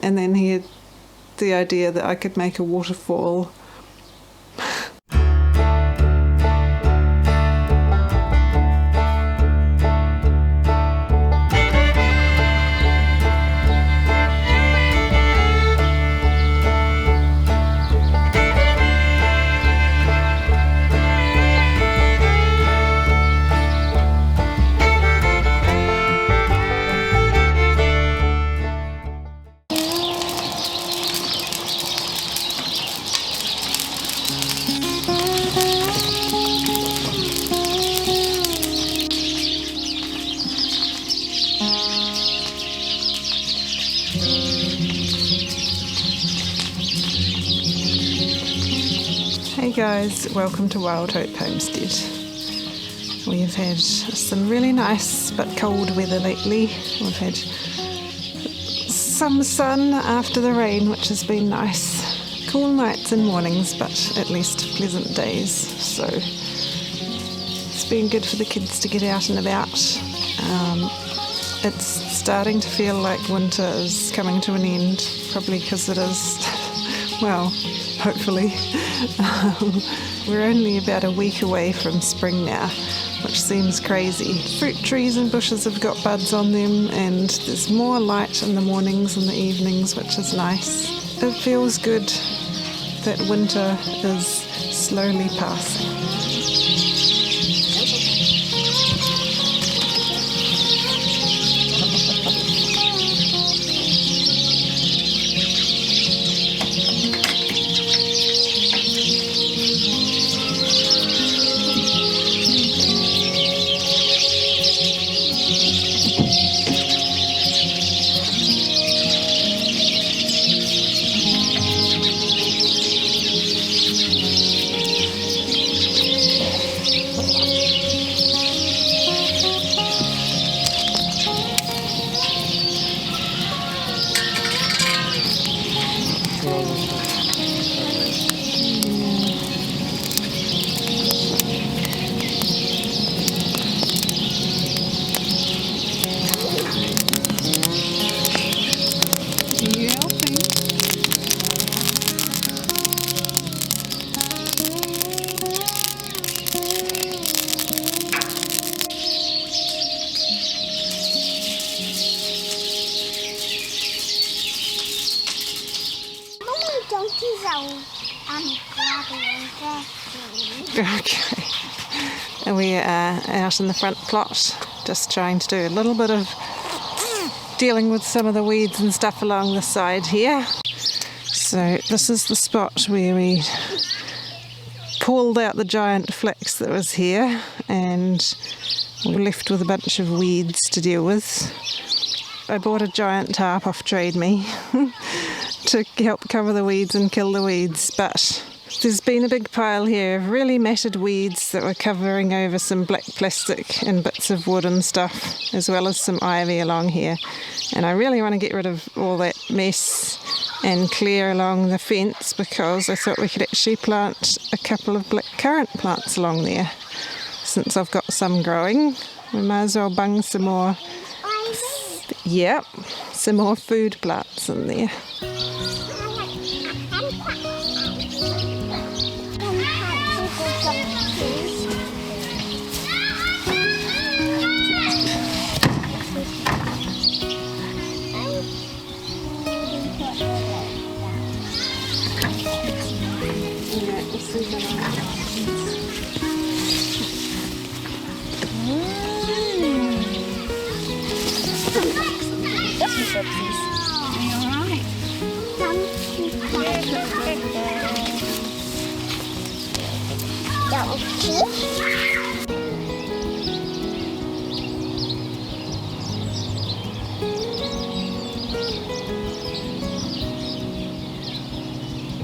And then he had the idea that I could make a waterfall. Hey guys, welcome to Wild Hope Homestead. We have had some really nice but cold weather lately. We've had some sun after the rain, which has been nice. Cool nights and mornings, but at least pleasant days. So it's been good for the kids to get out and about. It's starting to feel like winter is coming to an end, probably because it is. Well, hopefully. We're only about a week away from spring now, which seems crazy. Fruit trees and bushes have got buds on them, and there's more light in the mornings and the evenings, which is nice. It feels good that winter is slowly passing. Okay, and we are out in the front plot, just trying to do a little bit of dealing with some of the weeds and stuff along the side here. So this is the spot where we pulled out the giant flax that was here, and we're left with a bunch of weeds to deal with. I bought a giant tarp off Trade Me to help cover the weeds and kill the weeds, but there's been a big pile here of really matted weeds that were covering over some black plastic and bits of wood and stuff, as well as some ivy along here. And I really want to get rid of all that mess and clear along the fence, because I thought we could actually plant a couple of black currant plants along there. Since I've got some growing, we might as well bung some more. Yep, some more food plants in there.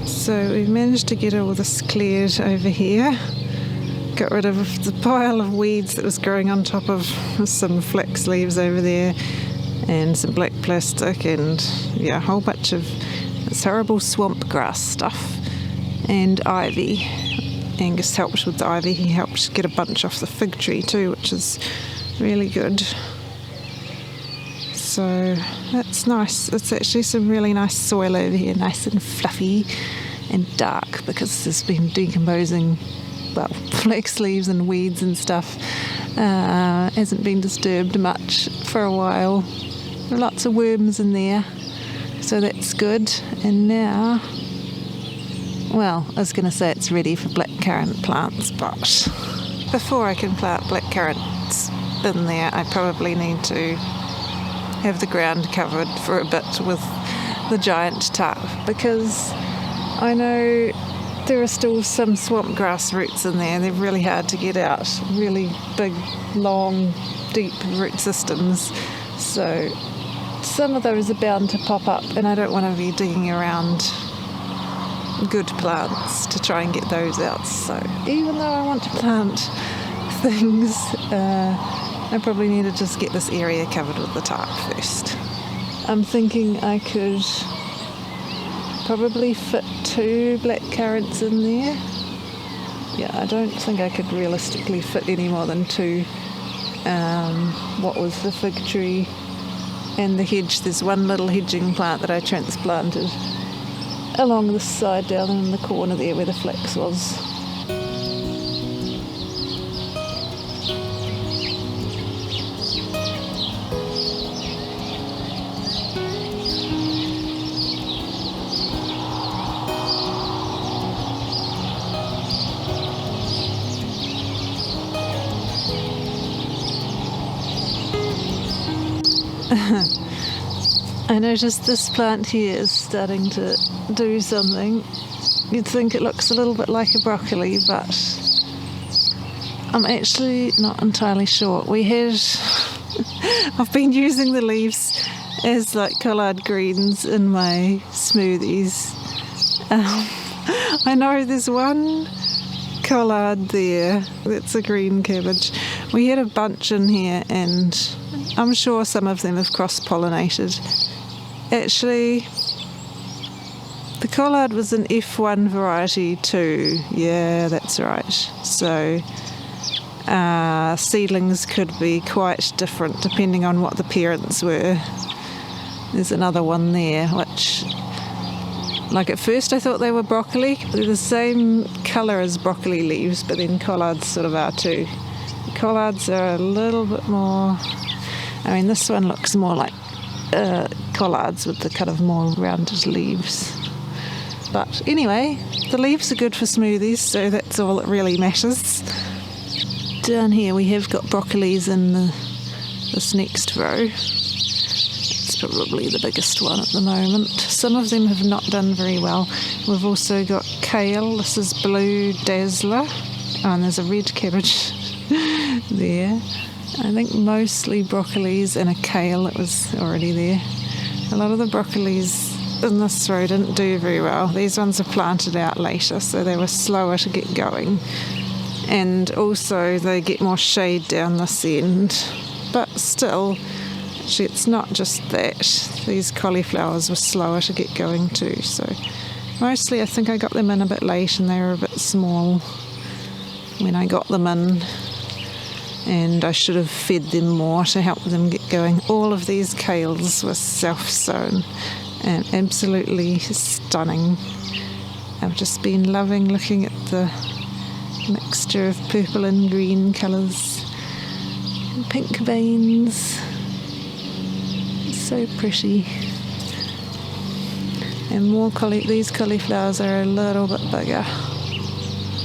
So we've managed to get all this cleared over here. Got rid of the pile of weeds that was growing on top of some flax leaves over there, and some black plastic, and yeah, a whole bunch of this horrible swamp grass stuff, and ivy. Angus helped with the ivy. He helped get a bunch off the fig tree too, which is really good. So that's nice. It's actually some really nice soil over here, nice and fluffy and dark, because there's been decomposing, well, flax leaves and weeds and stuff. Hasn't been disturbed much for a while. Lots of worms in there, so that's good. And now, well, I was going to say it's ready for blackcurrant plants, but before I can plant blackcurrants in there, I probably need to have the ground covered for a bit with the giant tarp, because I know there are still some swamp grass roots in there. They're really hard to get out, really big, long, deep root systems. So some of those are bound to pop up, and I don't want to be digging around good plants to try and get those out. So even though I want to plant things, I probably need to just get this area covered with the tarp first. I'm thinking I could probably fit 2 blackcurrants in there. Yeah, I don't think I could realistically fit any more than 2. What was the fig tree and the hedge? There's one little hedging plant that I transplanted along the side down in the corner there where the flax was. I noticed this plant here is starting to do something. You'd think it looks a little bit like a broccoli, but I'm actually not entirely sure. I've been using the leaves as like collard greens in my smoothies. I know there's one collard there that's a green cabbage. We had a bunch in here, and I'm sure some of them have cross-pollinated. Actually, the collard was an F1 variety too. Yeah, that's right. So seedlings could be quite different depending on what the parents were. There's another one there, which, like, at first I thought they were broccoli. They're the same colour as broccoli leaves, but then collards sort of are too. Collards are a little bit more, I mean, this one looks more like collards with the kind of more rounded leaves. But anyway, the leaves are good for smoothies, so that's all that really matters. Down here we have got broccolis in this next row. It's probably the biggest one at the moment. Some of them have not done very well. We've also got kale. This is blue dazzler. Oh, and there's a red cabbage there. I think mostly broccolis and a kale that was already there. A lot of the broccolis in this row didn't do very well. These ones are planted out later, so they were slower to get going. And also they get more shade down this end. But still, actually it's not just that. These cauliflowers were slower to get going too. So mostly I think I got them in a bit late, and they were a bit small when I got them in. And I should have fed them more to help them get going. All of these kales were self-sown and absolutely stunning. I've just been loving looking at the mixture of purple and green colours, and pink veins. It's so pretty. And more these cauliflowers are a little bit bigger.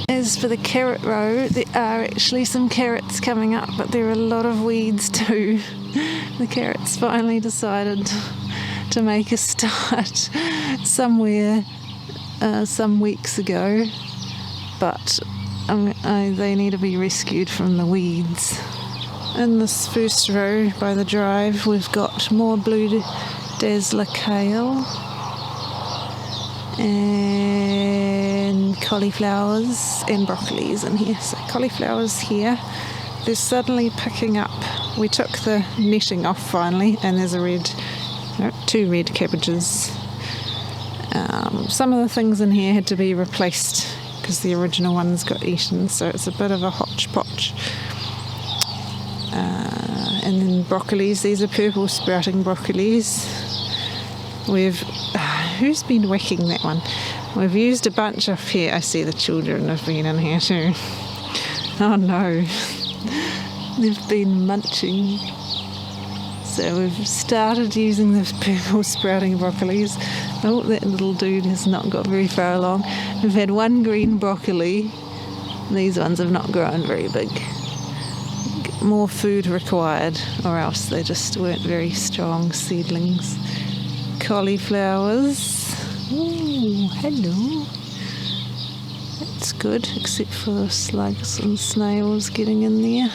As for the carrot row, there are actually some carrots coming up, but there are a lot of weeds too. The carrots finally decided to make a start somewhere some weeks ago, but they need to be rescued from the weeds. In this first row by the drive, we've got more blue dazzler kale and cauliflowers and broccolis in here. So cauliflowers here, they're suddenly picking up. We took the netting off finally, and there's 2 red cabbages. Some of the things in here had to be replaced because the original ones got eaten, so it's a bit of a hodgepodge. And And then broccolis, these are purple sprouting broccolis. Who's been whacking that one? We've used a bunch up here. I see the children have been in here too. Oh no, they've been munching. So we've started using the purple sprouting broccolis. Oh, that little dude has not got very far along. We've had one green broccoli. These ones have not grown very big. More food required, or else they just weren't very strong seedlings. Cauliflowers. Ooh, hello. That's good, except for slugs and snails getting in there.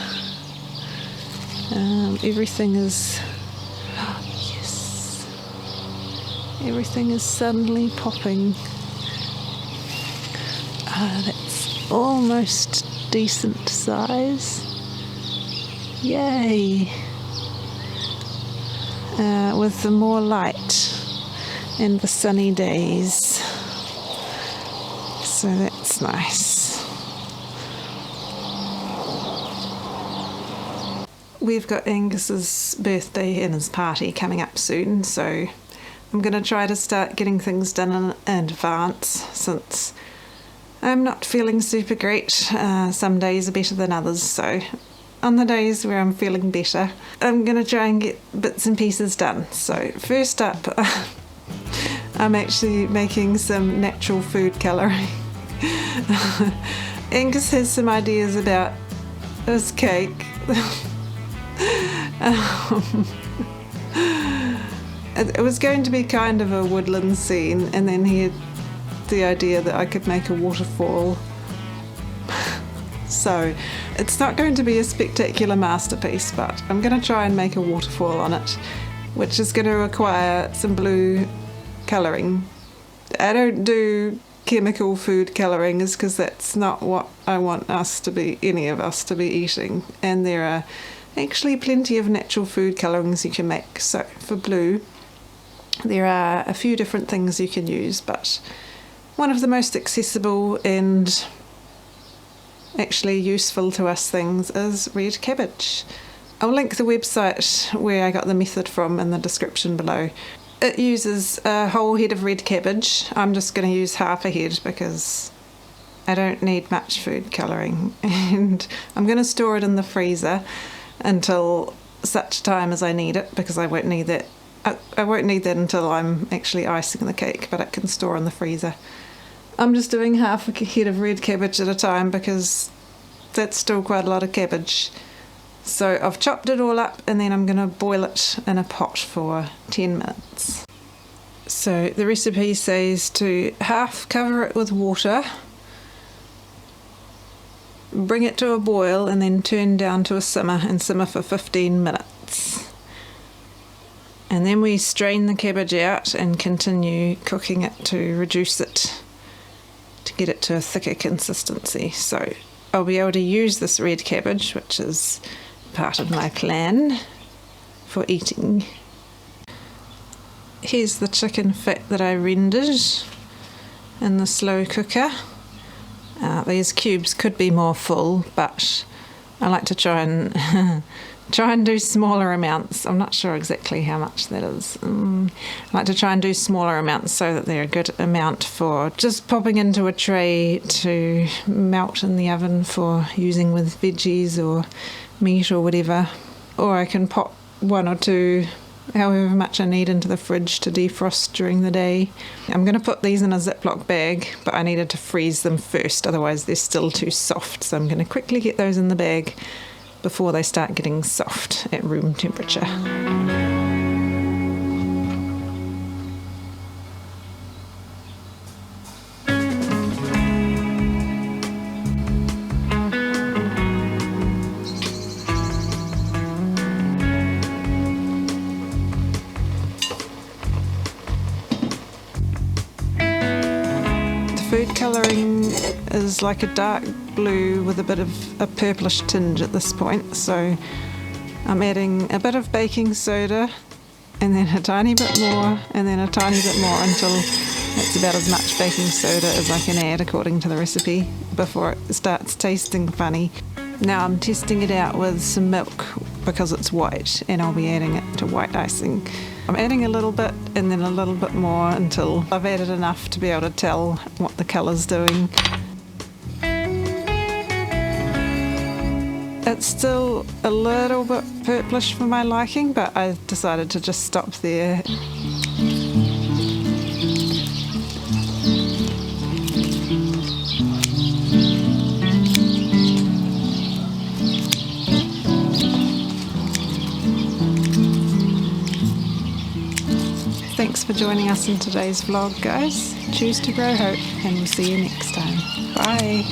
Everything is... yes. Everything is suddenly popping. That's almost decent size. Yay! With the more light and the sunny days. So that's nice. We've got Angus's birthday and his party coming up soon, so I'm going to try to start getting things done in advance, since I'm not feeling super great. Some days are better than others, so on the days where I'm feeling better, I'm going to try and get bits and pieces done. So first up, I'm actually making some natural food colouring. Angus has some ideas about his cake. It was going to be kind of a woodland scene, and then he had the idea that I could make a waterfall. So it's not going to be a spectacular masterpiece, but I'm going to try and make a waterfall on it, which is going to require some blue colouring. I don't do chemical food colouring, is because that's not what I want any of us to be eating, and there are actually plenty of natural food colourings you can make. So for blue, there are a few different things you can use, but one of the most accessible and actually useful to us things is red cabbage. I'll link the website where I got the method from in the description below. It uses a whole head of red cabbage. I'm just going to use half a head because I don't need much food colouring, and I'm going to store it in the freezer until such time as I need it, because I won't need that. I won't need that until I'm actually icing the cake, but it can store in the freezer. I'm just doing half a head of red cabbage at a time because that's still quite a lot of cabbage. So I've chopped it all up, and then I'm going to boil it in a pot for 10 minutes. So the recipe says to half cover it with water, bring it to a boil, and then turn down to a simmer and simmer for 15 minutes. And then we strain the cabbage out and continue cooking it to reduce it, to get it to a thicker consistency. So I'll be able to use this red cabbage, which is part of my plan for eating. Here's the chicken fat that I rendered in the slow cooker. These cubes could be more full, but I like to try and do smaller amounts. I'm not sure exactly how much that is. I like to try and do smaller amounts so that they're a good amount for just popping into a tray to melt in the oven for using with veggies or meat or whatever. Or I can pop one or two, however much I need, into the fridge to defrost during the day. I'm going to put these in a Ziploc bag, but I needed to freeze them first, otherwise they're still too soft. So I'm going to quickly get those in the bag before they start getting soft at room temperature. Food colouring is like a dark blue with a bit of a purplish tinge at this point, so I'm adding a bit of baking soda and then a tiny bit more and then a tiny bit more until it's about as much baking soda as I can add according to the recipe before it starts tasting funny. Now I'm testing it out with some milk because it's white, and I'll be adding it to white icing. I'm adding a little bit and then a little bit more until I've added enough to be able to tell what the colour's doing. It's still a little bit purplish for my liking, but I decided to just stop there. Thanks for joining us in today's vlog, guys. Choose to grow hope, and we'll see you next time. Bye.